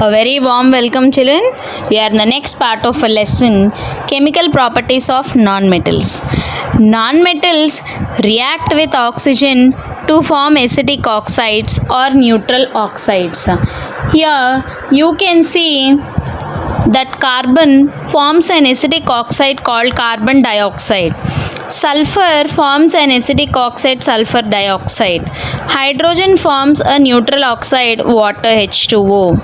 A very warm welcome, children. We are in the next part of a lesson, chemical properties of nonmetals. Nonmetals react with oxygen to form acidic oxides or neutral oxides. Here you can see that carbon forms an acidic oxide called carbon dioxide. Sulfur forms an acidic oxide, sulfur dioxide. Hydrogen forms a neutral oxide, water H2O.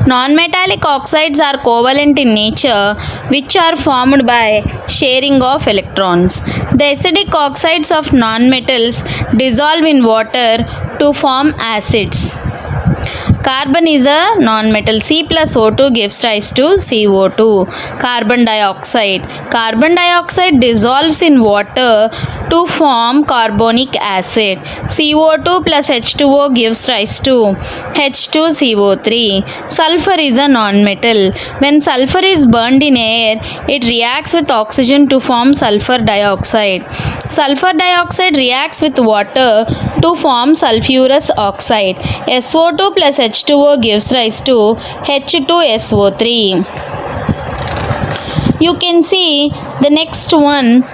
Non-metallic oxides are covalent in nature, which are formed by sharing of electrons. The acidic oxides of nonmetals dissolve in water to form acids. Carbon is a nonmetal. C plus O2 gives rise to CO2. Carbon dioxide. Carbon dioxide dissolves in water to form carbonic acid. CO2 plus H2O gives rise to H2CO3. Sulfur is a nonmetal. When sulfur is burned in air, it reacts with oxygen to form sulfur dioxide. Sulfur dioxide reacts with water to form sulfurous oxide. SO2 plus H2O gives rise to H2SO3. You can see the next one.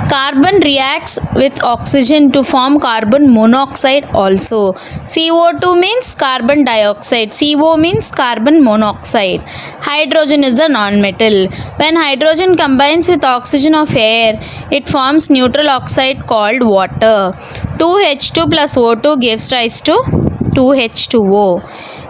Carbon reacts with oxygen to form carbon monoxide also. CO2 means carbon dioxide. CO means carbon monoxide. Hydrogen is a nonmetal. When hydrogen combines with oxygen of air, it forms neutral oxide called water. 2H2 plus O2 gives rise to 2H2O.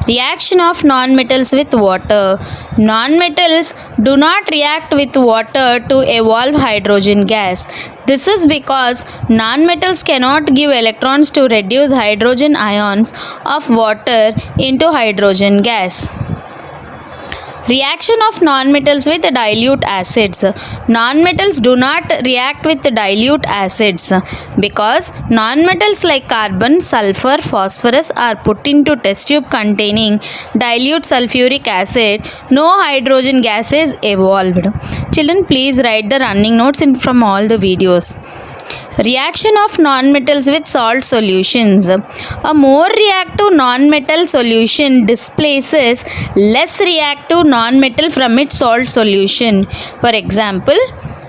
Reaction of nonmetals with water. Nonmetals do not react with water to evolve hydrogen gas. This is because nonmetals cannot give electrons to reduce hydrogen ions of water into hydrogen gas. Reaction of nonmetals with dilute acids. Nonmetals do not react with dilute acids because nonmetals like carbon, sulfur, phosphorus are put into test tube containing dilute sulfuric acid. No hydrogen gas is evolved. Children, please write the running notes from all the videos. Reaction of nonmetals with salt solutions. A more reactive nonmetal solution displaces less reactive nonmetal from its salt solution. For example,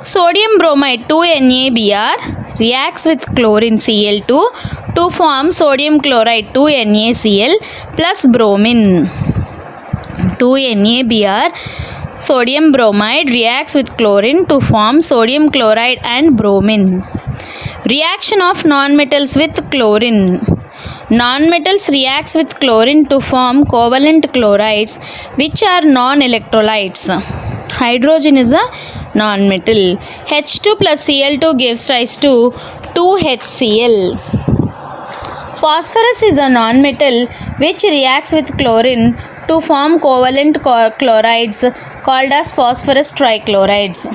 sodium bromide 2NaBr reacts with chlorine Cl2 to form sodium chloride 2NaCl plus bromine. 2NaBr sodium bromide reacts with chlorine to form sodium chloride and bromine. Reaction of nonmetals with chlorine. Nonmetals reacts with chlorine to form covalent chlorides, which are non-electrolytes. Hydrogen is a nonmetal. H2 plus Cl2 gives rise to 2HCl. Phosphorus is a nonmetal which reacts with chlorine to form covalent chlorides called as phosphorus trichlorides.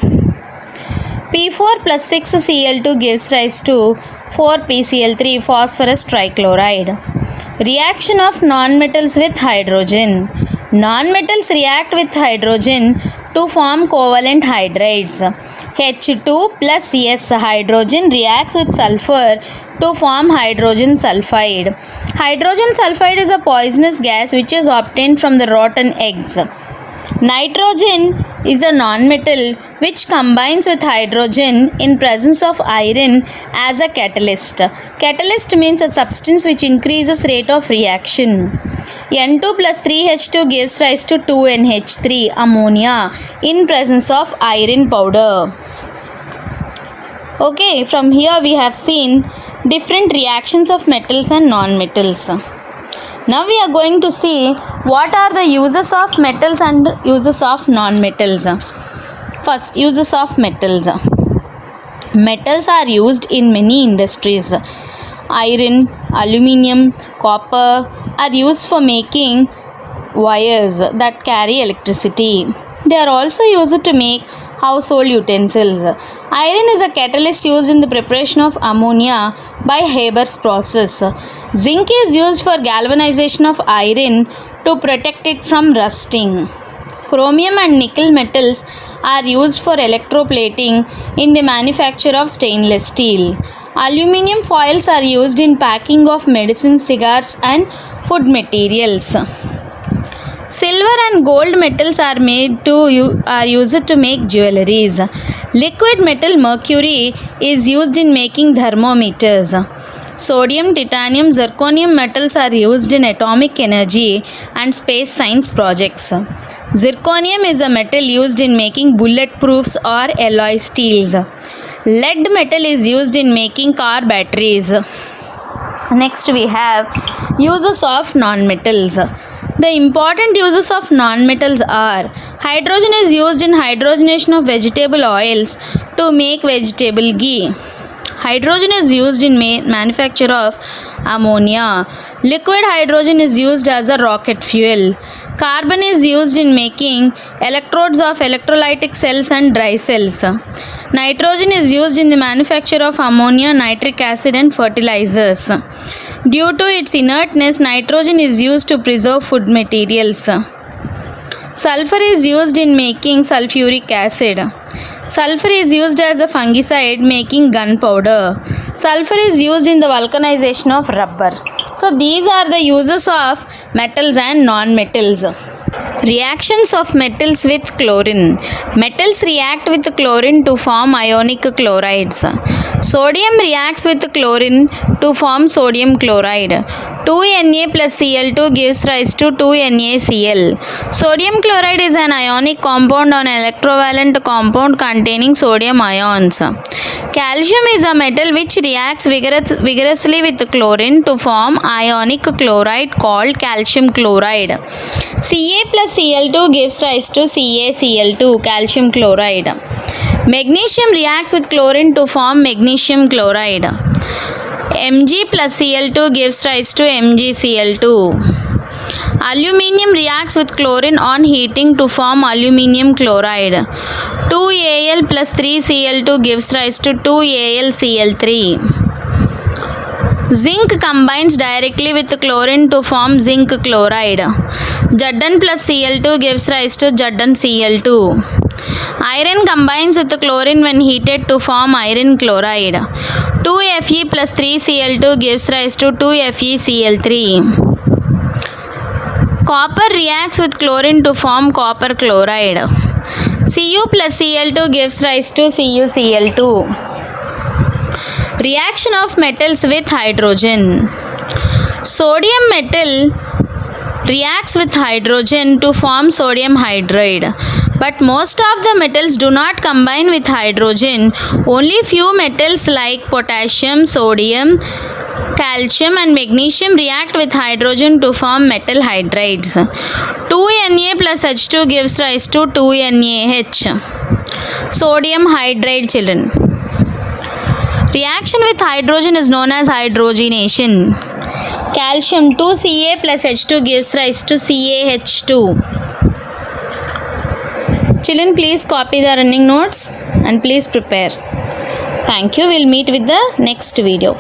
P4 plus 6Cl2 gives rise to 4PCl3 phosphorus trichloride. Reaction of nonmetals with hydrogen. Nonmetals react with hydrogen to form covalent hydrides. H2 plus S hydrogen reacts with sulfur to form hydrogen sulfide. Hydrogen sulfide is a poisonous gas which is obtained from the rotten eggs. Nitrogen is a nonmetal which combines with hydrogen in presence of iron as a catalyst. Catalyst means a substance which increases rate of reaction. N2 plus 3H2 gives rise to 2NH3 ammonia in presence of iron powder. Okay, from here we have seen different reactions of metals and non-metals. Now we are going to see what are the uses of metals and uses of non-metals. First, uses of metals. Metals are used in many industries. Iron, aluminium, copper are used for making wires that carry electricity. They are also used to make household utensils. Iron is a catalyst used in the preparation of ammonia by Haber's process. Zinc is used for galvanization of iron to protect it from rusting. Chromium and nickel metals are used for electroplating in the manufacture of stainless steel. Aluminium foils are used in packing of medicine, cigars and food materials. Silver and gold metals are used to make jewelries. Liquid metal mercury is used in making thermometers. Sodium, titanium, zirconium metals are used in atomic energy and space science projects. Zirconium is a metal used in making bulletproofs or alloy steels. Lead metal is used in making car batteries. Next we have uses of nonmetals. The important uses of nonmetals are: hydrogen is used in hydrogenation of vegetable oils to make vegetable ghee. Hydrogen is used in manufacture of ammonia. Liquid hydrogen is used as a rocket fuel. Carbon is used in making electrodes of electrolytic cells and dry cells. Nitrogen is used in the manufacture of ammonia, nitric acid and fertilizers. Due to its inertness, nitrogen is used to preserve food materials. Sulfur is used in making sulfuric acid. Sulfur is used as a fungicide making gunpowder. Sulfur is used in the vulcanization of rubber. So these are the uses of metals and non-metals. Reactions of metals with chlorine. Metals react with chlorine to form ionic chlorides. Sodium reacts with chlorine to form sodium chloride. 2Na plus Cl2 gives rise to 2NaCl. Sodium chloride is an ionic compound or an electrovalent compound containing sodium ions. Calcium is a metal which reacts vigorously with chlorine to form ionic chloride called calcium chloride. Ca plus Cl2 gives rise to CaCl2, calcium chloride. Magnesium reacts with chlorine to form magnesium chloride. Mg plus Cl2 gives rise to MgCl2. Aluminium reacts with chlorine on heating to form aluminium chloride. 2Al plus 3Cl2 gives rise to 2AlCl3. Zinc combines directly with chlorine to form zinc chloride. Zn plus Cl2 gives rise to ZnCl2. Iron combines with chlorine when heated to form iron chloride. 2Fe plus 3Cl2 gives rise to 2FeCl3. Copper reacts with chlorine to form copper chloride. Cu plus Cl2 gives rise to CuCl2. Reaction of metals with hydrogen. Sodium metal reacts with hydrogen to form sodium hydride. But most of the metals do not combine with hydrogen. Only few metals like potassium, sodium, calcium and magnesium react with hydrogen to form metal hydrides. 2Na plus H2 gives rise to 2NaH. Sodium hydride, children. Reaction with hydrogen is known as hydrogenation. Calcium 2Ca plus H2 gives rise to CaH2. Children, please copy the running notes and please prepare. Thank you. We'll meet with the next video.